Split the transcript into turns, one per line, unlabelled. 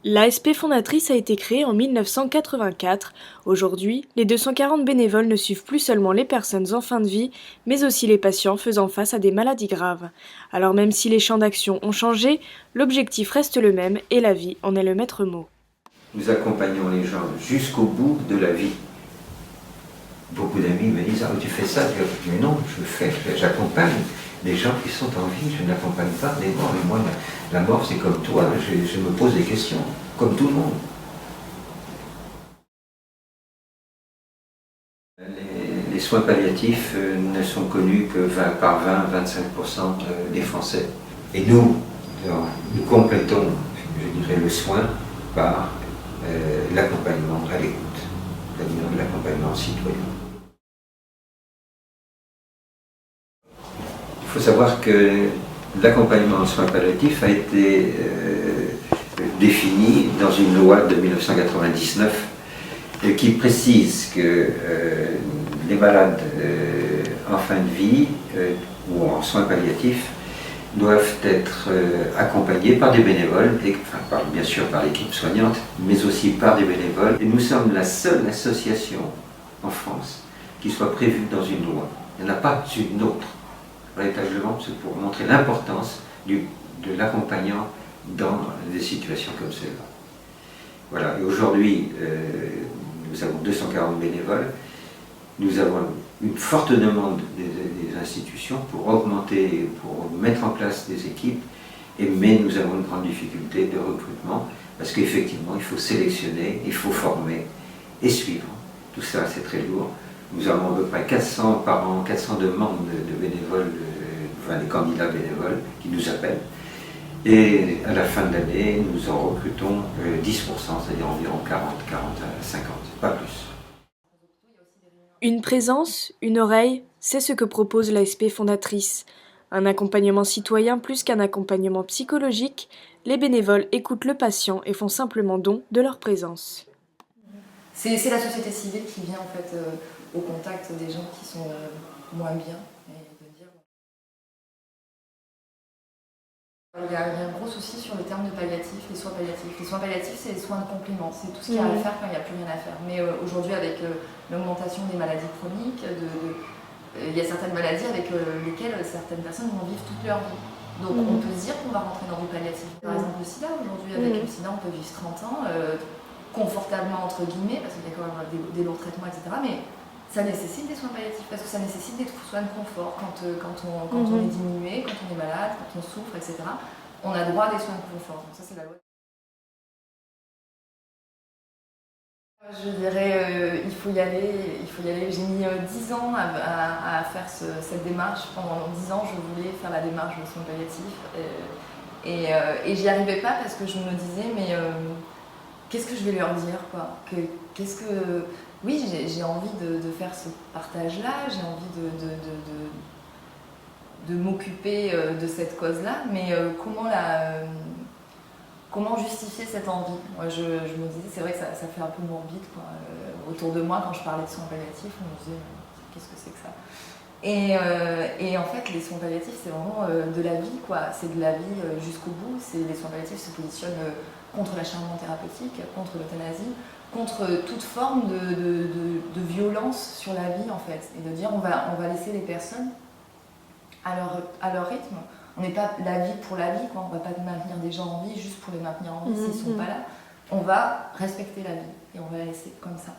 L'ASP fondatrice a été créée en 1984. Aujourd'hui, les 240 bénévoles ne suivent plus seulement les personnes en fin de vie, mais aussi les patients faisant face à des maladies graves. Alors même si les champs d'action ont changé, l'objectif reste le même et la vie en est le maître mot.
Nous accompagnons les gens jusqu'au bout de la vie. Beaucoup d'amis me disent « Ah, tu fais ça ?» Mais non, j'accompagne des gens qui sont en vie, je n'accompagne pas des morts. Et moi, la mort, c'est comme toi, je me pose des questions, comme tout le monde. Les soins palliatifs ne sont connus que par 20-25% des Français. Et nous complétons, je dirais, le soin par l'accompagnement à l'écoute, c'est-à-dire l'accompagnement citoyen. Il faut savoir que l'accompagnement en soins palliatifs a été défini dans une loi de 1999 qui précise que les malades en fin de vie ou en soins palliatifs doivent être accompagnés par des bénévoles, bien sûr par l'équipe soignante, mais aussi par des bénévoles. Et nous sommes la seule association en France qui soit prévue dans une loi. Il n'y en a pas une autre. Véritablement, c'est pour montrer l'importance de l'accompagnant dans des situations comme celle-là. Voilà, et aujourd'hui, nous avons 240 bénévoles, nous avons une forte demande des institutions pour augmenter, pour mettre en place des équipes, mais nous avons une grande difficulté de recrutement, parce qu'effectivement, il faut sélectionner, il faut former et suivre. Tout ça, c'est très lourd. Nous avons à peu près 400 par an, 400 demandes de bénévoles, enfin des candidats bénévoles qui nous appellent. Et à la fin de l'année, nous en recrutons 10%, c'est-à-dire environ 40 à 50, pas plus.
Une présence, une oreille, c'est ce que propose l'ASP fondatrice. Un accompagnement citoyen plus qu'un accompagnement psychologique, les bénévoles écoutent le patient et font simplement don de leur présence.
C'est la société civile qui vient en fait au contact des gens qui sont moins bien. Il y a un gros souci sur le terme de palliatif, les soins palliatifs. Les soins palliatifs, c'est les soins de complément, c'est tout ce qu'il y a à faire quand il n'y a plus rien à faire. Mais aujourd'hui, avec l'augmentation des maladies chroniques, il y a certaines maladies avec lesquelles certaines personnes vont vivre toute leur vie. Donc on peut se dire qu'on va rentrer dans du palliatif. Par exemple, le sida, aujourd'hui, avec le sida, on peut vivre 30 ans. Confortablement entre guillemets, parce qu'il y a quand même des lourds traitements, etc. Mais ça nécessite des soins palliatifs, parce que ça nécessite des soins de confort quand on est diminué, quand on est malade, quand on souffre, etc. On a droit à des soins de confort. Donc ça, c'est la loi. Je dirais il faut y aller. J'ai mis 10 ans à faire cette démarche. Pendant 10 ans, je voulais faire la démarche de soins palliatifs. Et j'y arrivais pas parce que je me disais, mais qu'est-ce que je vais leur dire, quoi? Oui, j'ai envie de faire ce partage-là, j'ai envie de m'occuper de cette cause-là, mais comment justifier cette envie? Moi, je me disais, c'est vrai que ça fait un peu morbide, quoi. Autour de moi, quand je parlais de soins palliatifs, on me disait, qu'est-ce que c'est que ça? Et en fait, les soins palliatifs, c'est vraiment de la vie, quoi. C'est de la vie jusqu'au bout. Les soins palliatifs se positionnent contre l'acharnement thérapeutique, contre l'euthanasie, contre toute forme de violence sur la vie, en fait. Et de dire, on va laisser les personnes à leur rythme. On n'est pas la vie pour la vie, quoi. On ne va pas maintenir des gens en vie juste pour les maintenir en vie s'ils ne sont pas là. On va respecter la vie et on va la laisser comme ça.